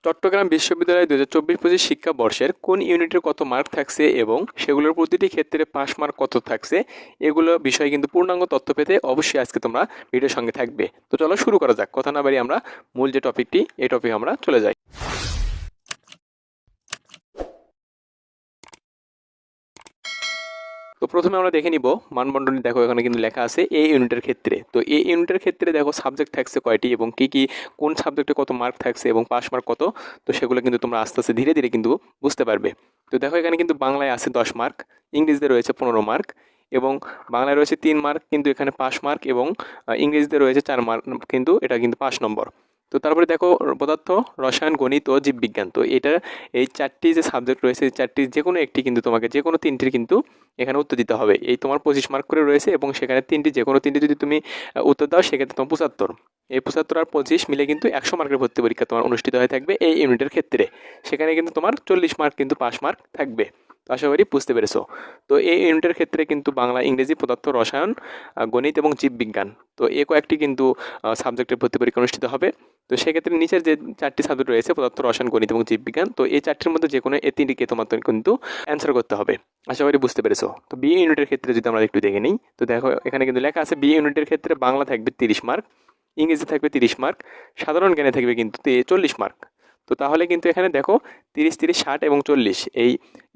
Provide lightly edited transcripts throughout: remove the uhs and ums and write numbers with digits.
চট্টগ্রাম বিশ্ববিদ্যালয় 2024-25 শিক্ষাবর্ষের কোন ইউনিটের কত মার্ক থাকছে এবং সেগুলোর প্রতিটি ক্ষেত্রে পাস মার্ক কত থাকছে, এগুলো বিষয়ে কিন্তু পূর্ণাঙ্গ তথ্য পেতে অবশ্যই আজকে তোমরা ভিডিওর সঙ্গে থাকবে। তো চলো শুরু করা যাক, কথা না বাড়িয়ে আমরা মূল যে টপিকটি এই টপিকে আমরা চলে যাই। তো প্রথমে আমরা দেখে নিব মানবন্ধনী। দেখো এখানে কিন্তু লেখা আছে এ ইউনিটের ক্ষেত্রে। তো এই ইউনিটের ক্ষেত্রে দেখো সাবজেক্ট থাকছে কয়টি এবং কি কোন সাবজেক্টে কত মার্ক থাকছে এবং পাস মার্ক কত। তো সেগুলো কিন্তু তোমরা আস্তে আস্তে ধীরে ধীরে কিন্তু বুঝতে পারবে। তো দেখো এখানে কিন্তু বাংলায় আছে 10 মার্ক, ইংরেজিতে রয়েছে 15 মার্ক এবং বাংলায় রয়েছে 3 মার্ক, কিন্তু এখানে পাস মার্ক, এবং ইংরেজিতে রয়েছে 4 মার্ক, কিন্তু এটা কিন্তু 5 নম্বর। তো তারপরে দেখো পদার্থ, রসায়ন, গণিত ও জীববিজ্ঞান। তো এই চারটি যে সাবজেক্ট রয়েছে, এই চারটি যে কোনো একটি কিন্তু তোমাকে যে কোনো তিনটির কিন্তু এখানে উত্তর দিতে হবে। এই তোমার 25 মার্ক করে রয়েছে এবং সেখানে যে কোনো তিনটি যদি তুমি উত্তর দাও সেক্ষেত্রে তোমার 75। এই 75 আর 25 মিলে কিন্তু 100 মার্কের ভর্তি পরীক্ষা তোমার অনুষ্ঠিত হয়ে থাকবে এই ইউনিটের ক্ষেত্রে। সেখানে কিন্তু তোমার 40 মার্ক কিন্তু পাস মার্ক থাকবে। তো আশা করি বুঝতে পেরেছো। তো এই ইউনিটের ক্ষেত্রে কিন্তু বাংলা, ইংরেজি, পদার্থ, রসায়ন, গণিত এবং জীববিজ্ঞান, তো এই কয়েকটি কিন্তু সাবজেক্টের ভর্তি পরীক্ষা অনুষ্ঠিত হবে। তো সেক্ষেত্রে নিচের যে চারটি সাবজেক্ট রয়েছে পদার্থ, রসায়ন, গণিত এবং জীববিজ্ঞান, তো এই চারটির মধ্যে যে কোনো এই তিনটিকে তোমার কিন্তু অ্যান্সার করতে হবে। আশা করি বুঝতে পেরেছো। তো বি ইউনিটের ক্ষেত্রে যদি আমরা একটু দেখে নিই, তো দেখো এখানে কিন্তু লেখা আছে বি ইউনিটের ক্ষেত্রে বাংলা থাকবে 30 মার্ক, ইংরেজি থাকবে 30 মার্ক, সাধারণ জ্ঞানে থাকবে কিন্তু 40 মার্ক। তো তাহলে কিন্তু এখানে দেখো 30, 30, 60 এবং 40 এই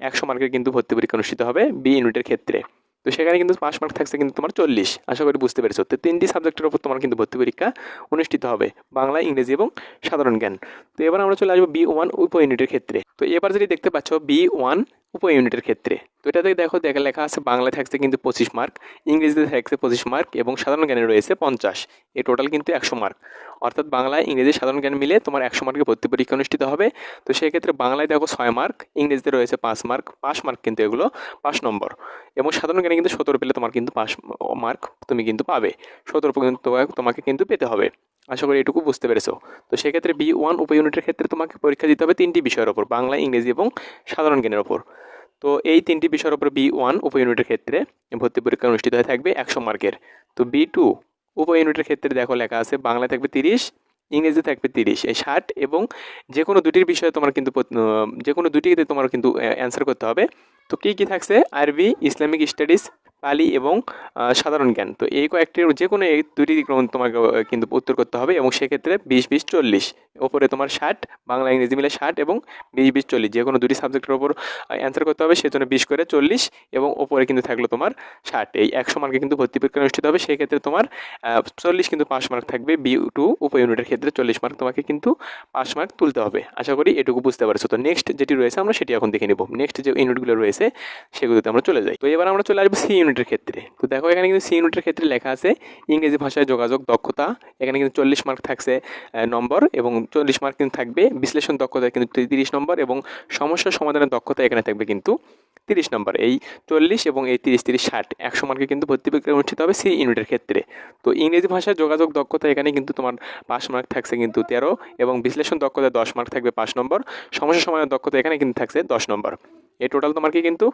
100 মার্কের কিন্তু ভর্তি পরীক্ষা অনুষ্ঠিত হবে বি ইউনিটের ক্ষেত্রে। তো সেখানে কিন্তু পাস মার্ক থাকছে কিন্তু তোমার 40। আশা করি বুঝতে পেরেছো। তো তিনটি সাবজেক্টের উপর তোমার কিন্তু ভর্তি পরীক্ষা অনুষ্ঠিত হবে, বাংলা, ইংরেজি এবং সাধারণ জ্ঞান। তো এবার আমরা চলে আসবো B1 উপ ইউনিটের ক্ষেত্রে। তো এবার যদি দেখতে পাচ্ছ B1 উপ ইউনিটের ক্ষেত্রে, তো এটাতে দেখো লেখা আছে বাংলায় থাকছে কিন্তু 25 মার্ক, ইংরেজিতে থাকছে 25 মার্ক এবং সাধারণ জ্ঞানে রয়েছে 50। এই টোটাল কিন্তু 100 মার্ক। অর্থাৎ বাংলায়, ইংরেজি, সাধারণ জ্ঞান মিলে তোমার 100 মার্কের ভর্তি পরীক্ষা অনুষ্ঠিত হবে। তো সেক্ষেত্রে বাংলায় দেখো 6 মার্ক, ইংরেজিতে রয়েছে 5 মার্ক, পাস মার্ক কিন্তু এগুলো 5 নম্বর, এবং সাধারণ জ্ঞানে কিন্তু 17 পেলে তোমার কিন্তু পাস মার্ক তুমি কিন্তু পাবে। 17 পর্যন্ত তোমাকে কিন্তু পেতে হবে। আশা করি এটুকু বুঝতে পেরেছো। তো সেক্ষেত্রে B1 উপ ইউনিটের ক্ষেত্রে তোমাকে পরীক্ষা দিতে হবে তিনটি বিষয়ের ওপর, বাংলা, ইংরেজি এবং সাধারণ জ্ঞানের ওপর। তো এই তিনটি বিষয়ের উপর B1 উপ ইউনিটের ক্ষেত্রে ভর্তি পরীক্ষা অনুষ্ঠিত হয়ে থাকবে 100 মার্কের। তো B2 উপ ইউনিটের ক্ষেত্রে দেখো লেখা আছে বাংলা থাকবে 30, ইংরেজি থাকবে 30, এই 60, এবং যে কোনো দুটির বিষয়ে তোমার কিন্তু যে কোনো দুটিতে তোমার কিন্তু অ্যান্সার করতে হবে। তো কী থাকছে, আরবি, ইসলামিক স্টাডিজ, পালি এবং সাধারণ জ্ঞান। তো এই কয়েকটির যে কোনো এই দুটি তোমাকে কিন্তু উত্তর করতে হবে, এবং সেক্ষেত্রে 20, 20, 40 ওপরে তোমার 60, বাংলা, ইংরেজি মিলে 60 এবং 20, 20, 40 যে কোনো দুটি সাবজেক্টের ওপর অ্যান্সার করতে হবে। সেজন্য 20 করে 40 এবং ওপরে কিন্তু থাকলো তোমার 60। এই 100 মার্কে কিন্তু ভর্তি পরীক্ষা অনুষ্ঠিত হবে। সেক্ষেত্রে তোমার 40 কিন্তু পাস মার্ক থাকবে। B2 উপ ইউনিটের ক্ষেত্রে 40 মার্ক তোমাকে কিন্তু পাস মার্ক তুলতে হবে। আশা করি এটুকু বুঝতে পারছো। তো নেক্সট যেটি রয়েছে আমরা সেটি এখন দেখে নিব। নেক্সট যে ইউনিটগুলো রয়েছে সেগুলোতে আমরা চলে যাই। তো এবার আমরা চলে আসবো সি ইউনিটের ক্ষেত্রে। তো দেখো এখানে কিন্তু সি ইউনিটের ক্ষেত্রে লেখা আছে ইংরেজি ভাষায় যোগাযোগ দক্ষতা। এখানে কিন্তু 40 মার্ক থাকছে নম্বর, এবং 40 মার্ক কিন্তু থাকবে বিশ্লেষণ দক্ষতা কিন্তু 30 নম্বর, এবং সমস্যা সমাধানের দক্ষতা এখানে থাকবে কিন্তু 30 নম্বর। এই 40 এবং এই 30, 30, 60 100 মার্কে কিন্তু ভর্তি পরীক্ষা অনুষ্ঠিত হবে সি ইউনিটের ক্ষেত্রে। তো ইংরেজি ভাষায় যোগাযোগ দক্ষতা এখানে কিন্তু তোমার পাস মার্ক থাকছে কিন্তু 13, এবং বিশ্লেষণ দক্ষতা 10 মার্ক থাকবে 5 নম্বর, সমস্যা সমাধানের দক্ষতা এখানে কিন্তু থাকছে 10 নম্বর। এই টোটাল তোমাকে কিন্তু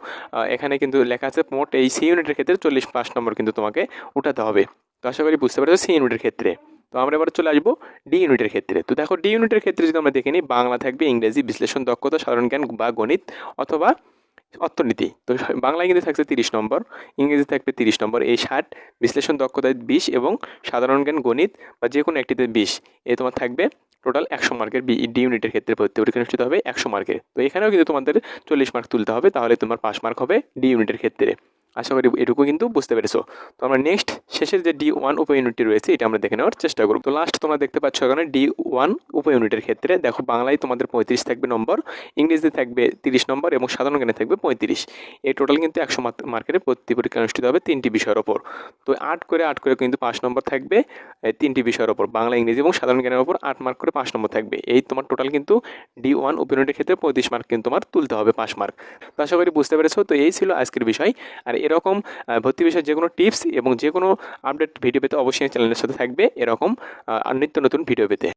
এখানে কিন্তু লেখা আছে মোট এই সি ইউনিটের ক্ষেত্রে 40 পাস নম্বর কিন্তু তোমাকে উঠাতে হবে। তো আশা করি বুঝতে পেরেছো সি ইউনিটের ক্ষেত্রে। তো আমরা এবার চলে আসবো ডি ইউনিটের ক্ষেত্রে। তো দেখো ডি ইউনিটের ক্ষেত্রে যদি আমরা দেখে নিই, বাংলা থাকবে, ইংরেজি, বিশ্লেষণ দক্ষতা, সাধারণ জ্ঞান বা গণিত অথবা অর্থনীতি। তো বাংলায় কিন্তু থাকছে 30 নম্বর, ইংরেজি থাকবে 30 নম্বর, এই 60, বিশ্লেষণ দক্ষতায় 20 এবং সাধারণ জ্ঞান, গণিত বা যে কোনো একটিতে 20, এ তোমার থাকবে টোটাল 100 মার্কের। ডি ইউনিটের ক্ষেত্রে ভর্তি পরীক্ষা অনুষ্ঠিত হবে 100 মার্কের। তো এখানেও কিন্তু তোমাদের 40 মার্ক তুলতে হবে, তাহলে তোমার পাস মার্ক হবে ডি ইউনিটের ক্ষেত্রে। আশা করি এটুকু কিন্তু বুঝতে পেরেছো। তো আমরা নেক্সট শেষের যে D1 উপ ইউনিটটি রয়েছে এটা আমরা দেখে নেওয়ার চেষ্টা করব। তো লাস্ট তোমরা দেখতে পাচ্ছ এখানে D1 উপ ইউনিটের ক্ষেত্রে দেখো বাংলায় তোমাদের 35 থাকবে নম্বর, ইংরেজিতে থাকবে 30 নম্বর এবং সাধারণ জ্ঞানে থাকবে 35। এই টোটাল কিন্তু 100 মার্কের ভর্তি পরীক্ষা অনুষ্ঠিত হবে তিনটি বিষয়ের ওপর। তো 8 করে কিন্তু 5 নম্বর থাকবে তিনটি বিষয়ের ওপর, বাংলা, ইংরেজি এবং সাধারণ জ্ঞানের ওপর 8 মার্ক করে 5 নম্বর থাকবে। এই তোমার টোটাল কিন্তু D1 উপ ইউনিটের ক্ষেত্রে 35 মার্ক কিন্তু তোমার তুলতে হবে, 5 মার্ক। তো আশা করি বুঝতে পেরেছো। তো এই ছিল আজকের বিষয়। আর এরকম ভর্তি বিষয়ে যে কোনো টিপস এবং যে কোনো আপডেট ভিডিও পেতে অবশ্যই চ্যানেলের সাথে থাকবে, এরকম নিত্য নতুন ভিডিও পেতে।